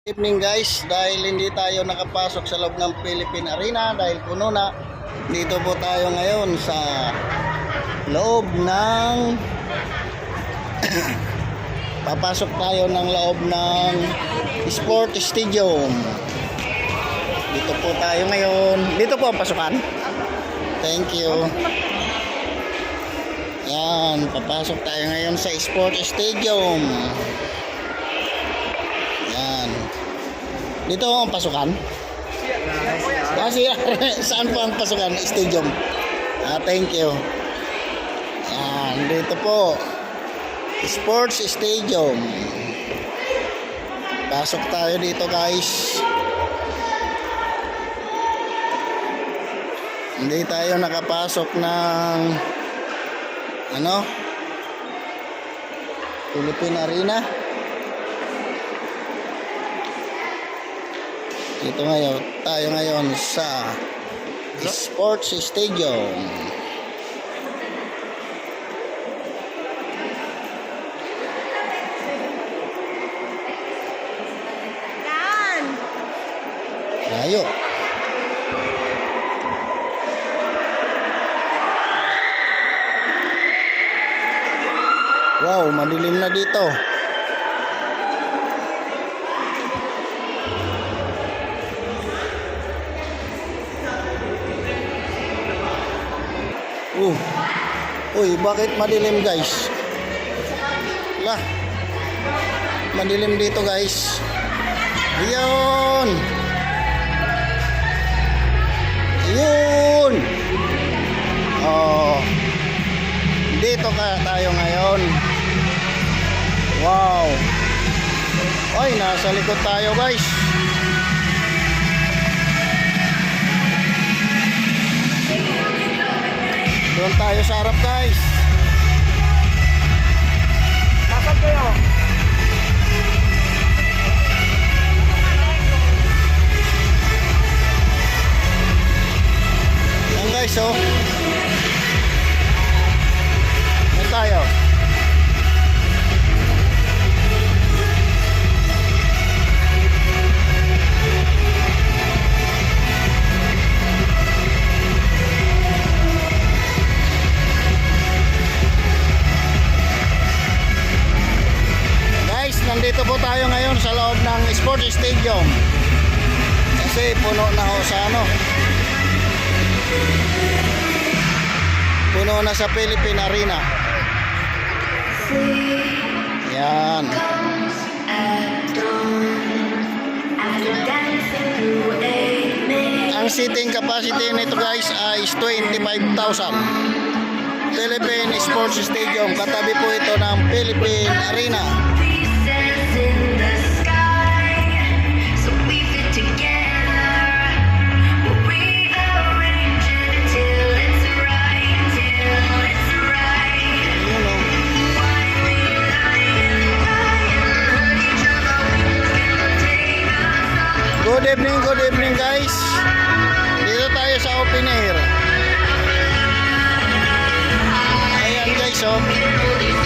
Evening guys, dahil hindi tayo nakapasok sa loob ng Philippine Arena dahil puno na, dito po tayo ngayon sa loob ng papasok tayo ng loob ng Sport Stadium. Dito po tayo ngayon. Dito po ang pasukan. Thank you. Yan, papasok tayo ngayon sa Sport Stadium. Dito ang pasukan? Saan po ang pasukan? Stadium. Thank you. Yan, dito po. Sports Stadium. Pasok tayo dito guys. Hindi tayo nakapasok ng Philippine Arena. Dito tayo ngayon sa Sports Stadium. Layo. Wow, madilim na dito. Uy, bakit madilim guys? Lah, madilim dito guys. Ayun. Ayun. Oh. Dito tayo ngayon. Wow. Ay, nasa likod tayo guys. Doon tayo sa harap guys. Nasaan kayo? Yan guys oh. Doon tayo. Nandito po tayo ngayon sa loob ng Sports Stadium kasi puno na ho sa puno na sa Philippine Arena. Yan. Ang seating capacity nito guys ay 25,000. Philippine Sports Stadium, katabi po ito ng Philippine Arena. Good evening guys. Dito tayo sa open air. Ayan guys oh.